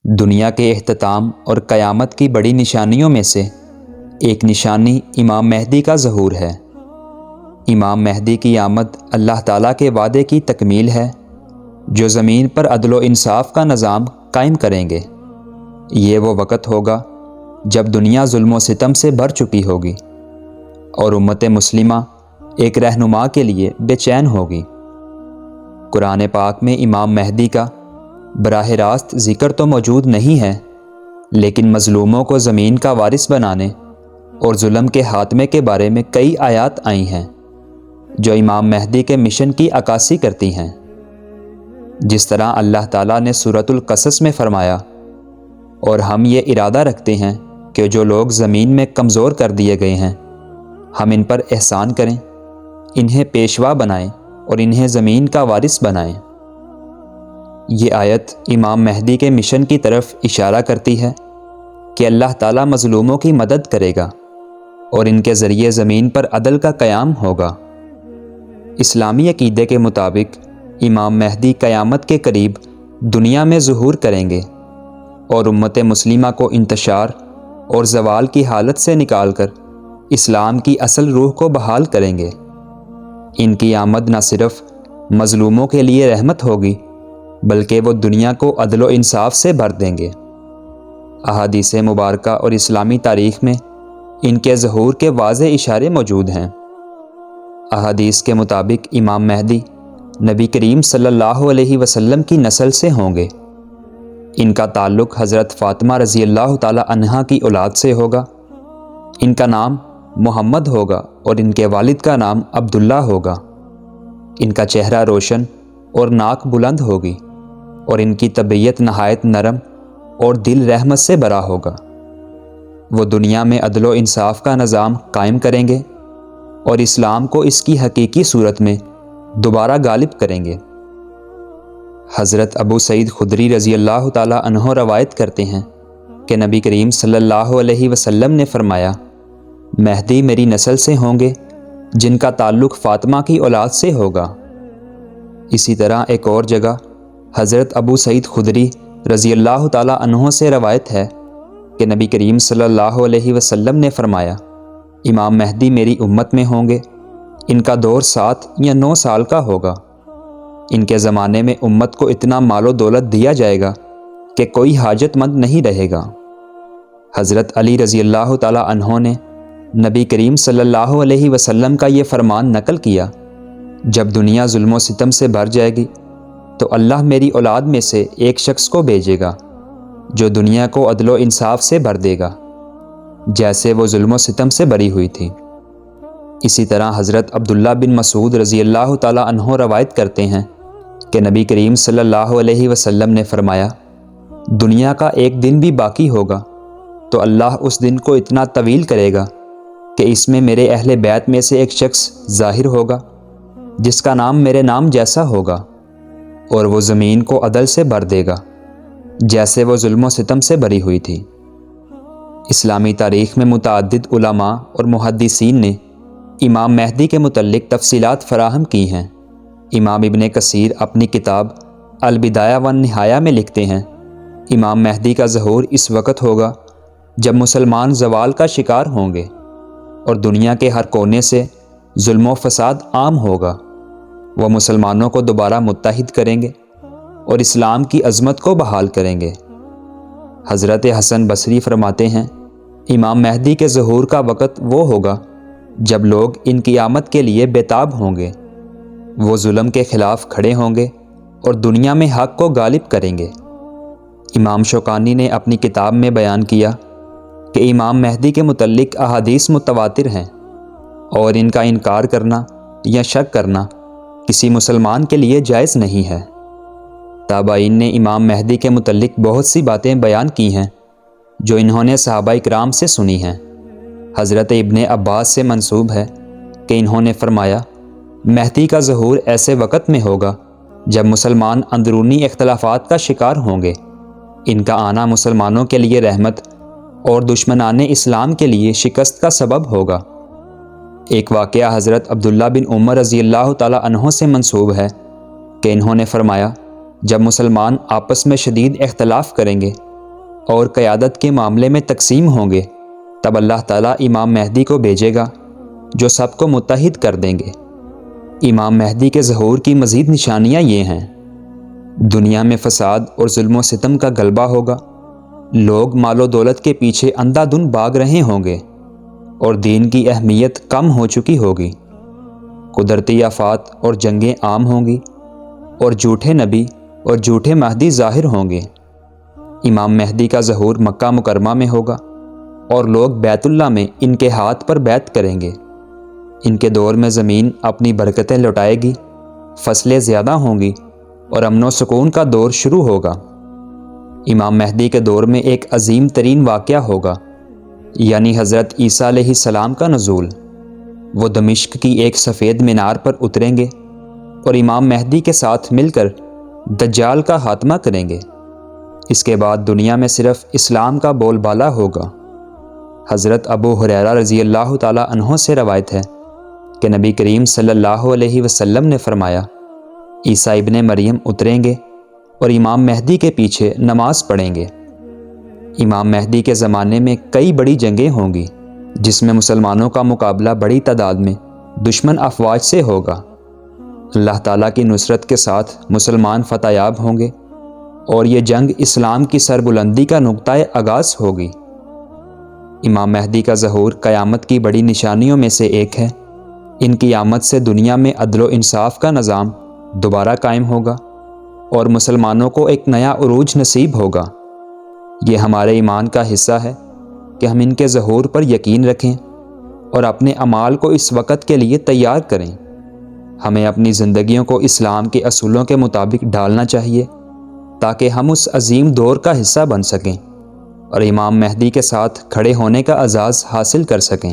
دنیا کے اختتام اور قیامت کی بڑی نشانیوں میں سے ایک نشانی امام مہدی کا ظہور ہے۔ امام مہدی کی آمد اللہ تعالیٰ کے وعدے کی تکمیل ہے، جو زمین پر عدل و انصاف کا نظام قائم کریں گے۔ یہ وہ وقت ہوگا جب دنیا ظلم و ستم سے بھر چکی ہوگی اور امت مسلمہ ایک رہنما کے لیے بے چین ہوگی۔ قرآن پاک میں امام مہدی کا براہ راست ذکر تو موجود نہیں ہے، لیکن مظلوموں کو زمین کا وارث بنانے اور ظلم کے خاتمے کے بارے میں کئی آیات آئی ہیں جو امام مہدی کے مشن کی عکاسی کرتی ہیں۔ جس طرح اللہ تعالیٰ نے سورۃ القصص میں فرمایا، اور ہم یہ ارادہ رکھتے ہیں کہ جو لوگ زمین میں کمزور کر دیے گئے ہیں ہم ان پر احسان کریں، انہیں پیشوا بنائیں اور انہیں زمین کا وارث بنائیں۔ یہ آیت امام مہدی کے مشن کی طرف اشارہ کرتی ہے کہ اللہ تعالیٰ مظلوموں کی مدد کرے گا اور ان کے ذریعے زمین پر عدل کا قیام ہوگا۔ اسلامی عقیدے کے مطابق امام مہدی قیامت کے قریب دنیا میں ظہور کریں گے اور امت مسلمہ کو انتشار اور زوال کی حالت سے نکال کر اسلام کی اصل روح کو بحال کریں گے۔ ان کی آمد نہ صرف مظلوموں کے لیے رحمت ہوگی بلکہ وہ دنیا کو عدل و انصاف سے بھر دیں گے۔ احادیث مبارکہ اور اسلامی تاریخ میں ان کے ظہور کے واضح اشارے موجود ہیں۔ احادیث کے مطابق امام مہدی نبی کریم صلی اللہ علیہ وسلم کی نسل سے ہوں گے۔ ان کا تعلق حضرت فاطمہ رضی اللہ تعالی عنہا کی اولاد سے ہوگا۔ ان کا نام محمد ہوگا اور ان کے والد کا نام عبداللہ ہوگا۔ ان کا چہرہ روشن اور ناک بلند ہوگی اور ان کی طبیعت نہایت نرم اور دل رحمت سے بھرا ہوگا۔ وہ دنیا میں عدل و انصاف کا نظام قائم کریں گے اور اسلام کو اس کی حقیقی صورت میں دوبارہ غالب کریں گے۔ حضرت ابو سعید خدری رضی اللہ تعالی عنہ روایت کرتے ہیں کہ نبی کریم صلی اللہ علیہ وسلم نے فرمایا، مہدی میری نسل سے ہوں گے جن کا تعلق فاطمہ کی اولاد سے ہوگا۔ اسی طرح ایک اور جگہ حضرت ابو سعید خدری رضی اللہ تعالی عنہ سے روایت ہے کہ نبی کریم صلی اللہ علیہ وسلم نے فرمایا، امام مہدی میری امت میں ہوں گے، ان کا دور 7 یا 9 سال کا ہوگا۔ ان کے زمانے میں امت کو اتنا مال و دولت دیا جائے گا کہ کوئی حاجت مند نہیں رہے گا۔ حضرت علی رضی اللہ تعالی عنہ نے نبی کریم صلی اللہ علیہ وسلم کا یہ فرمان نقل کیا، جب دنیا ظلم و ستم سے بھر جائے گی تو اللہ میری اولاد میں سے ایک شخص کو بھیجے گا جو دنیا کو عدل و انصاف سے بھر دے گا جیسے وہ ظلم و ستم سے بھری ہوئی تھی۔ اسی طرح حضرت عبداللہ بن مسعود رضی اللہ تعالی عنہ روایت کرتے ہیں کہ نبی کریم صلی اللہ علیہ وسلم نے فرمایا، دنیا کا ایک دن بھی باقی ہوگا تو اللہ اس دن کو اتنا طویل کرے گا کہ اس میں میرے اہل بیت میں سے ایک شخص ظاہر ہوگا جس کا نام میرے نام جیسا ہوگا، اور وہ زمین کو عدل سے بھر دے گا جیسے وہ ظلم و ستم سے بھری ہوئی تھی۔ اسلامی تاریخ میں متعدد علماء اور محدثین نے امام مہدی کے متعلق تفصیلات فراہم کی ہیں۔ امام ابن کثیر اپنی کتاب البدایہ والنہایہ میں لکھتے ہیں، امام مہدی کا ظہور اس وقت ہوگا جب مسلمان زوال کا شکار ہوں گے اور دنیا کے ہر کونے سے ظلم و فساد عام ہوگا۔ وہ مسلمانوں کو دوبارہ متحد کریں گے اور اسلام کی عظمت کو بحال کریں گے۔ حضرت حسن بصری فرماتے ہیں، امام مہدی کے ظہور کا وقت وہ ہوگا جب لوگ ان کی آمد کے لیے بیتاب ہوں گے۔ وہ ظلم کے خلاف کھڑے ہوں گے اور دنیا میں حق کو غالب کریں گے۔ امام شوکانی نے اپنی کتاب میں بیان کیا کہ امام مہدی کے متعلق احادیث متواتر ہیں اور ان کا انکار کرنا یا شک کرنا کسی مسلمان کے لیے جائز نہیں ہے۔ تابعین نے امام مہدی کے متعلق بہت سی باتیں بیان کی ہیں جو انہوں نے صحابہ کرام سے سنی ہیں۔ حضرت ابن عباس سے منسوب ہے کہ انہوں نے فرمایا، مہدی کا ظہور ایسے وقت میں ہوگا جب مسلمان اندرونی اختلافات کا شکار ہوں گے۔ ان کا آنا مسلمانوں کے لیے رحمت اور دشمنان اسلام کے لیے شکست کا سبب ہوگا۔ ایک واقعہ حضرت عبداللہ بن عمر رضی اللہ تعالی عنہ سے منسوب ہے کہ انہوں نے فرمایا، جب مسلمان آپس میں شدید اختلاف کریں گے اور قیادت کے معاملے میں تقسیم ہوں گے، تب اللہ تعالیٰ امام مہدی کو بھیجے گا جو سب کو متحد کر دیں گے۔ امام مہدی کے ظہور کی مزید نشانیاں یہ ہیں: دنیا میں فساد اور ظلم و ستم کا غلبہ ہوگا، لوگ مال و دولت کے پیچھے اندھا دھند بھاگ رہے ہوں گے اور دین کی اہمیت کم ہو چکی ہوگی، قدرتی آفات اور جنگیں عام ہوں گی، اور جھوٹے نبی اور جھوٹے مہدی ظاہر ہوں گے۔ امام مہدی کا ظہور مکہ مکرمہ میں ہوگا اور لوگ بیت اللہ میں ان کے ہاتھ پر بیعت کریں گے۔ ان کے دور میں زمین اپنی برکتیں لوٹائے گی، فصلیں زیادہ ہوں گی اور امن و سکون کا دور شروع ہوگا۔ امام مہدی کے دور میں ایک عظیم ترین واقعہ ہوگا، یعنی حضرت عیسیٰ علیہ السلام کا نزول۔ وہ دمشق کی ایک سفید مینار پر اتریں گے اور امام مہدی کے ساتھ مل کر دجال کا خاتمہ کریں گے۔ اس کے بعد دنیا میں صرف اسلام کا بول بالا ہوگا۔ حضرت ابو ہریرہ رضی اللہ تعالیٰ عنہ سے روایت ہے کہ نبی کریم صلی اللہ علیہ وسلم نے فرمایا، عیسیٰ ابن مریم اتریں گے اور امام مہدی کے پیچھے نماز پڑھیں گے۔ امام مہدی کے زمانے میں کئی بڑی جنگیں ہوں گی، جس میں مسلمانوں کا مقابلہ بڑی تعداد میں دشمن افواج سے ہوگا۔ اللہ تعالیٰ کی نصرت کے ساتھ مسلمان فتح یاب ہوں گے اور یہ جنگ اسلام کی سربلندی کا نقطۂ آغاز ہوگی۔ امام مہدی کا ظہور قیامت کی بڑی نشانیوں میں سے ایک ہے۔ ان کی آمد سے دنیا میں عدل و انصاف کا نظام دوبارہ قائم ہوگا اور مسلمانوں کو ایک نیا عروج نصیب ہوگا۔ یہ ہمارے ایمان کا حصہ ہے کہ ہم ان کے ظہور پر یقین رکھیں اور اپنے اعمال کو اس وقت کے لیے تیار کریں۔ ہمیں اپنی زندگیوں کو اسلام کے اصولوں کے مطابق ڈھالنا چاہیے تاکہ ہم اس عظیم دور کا حصہ بن سکیں اور امام مہدی کے ساتھ کھڑے ہونے کا اعزاز حاصل کر سکیں۔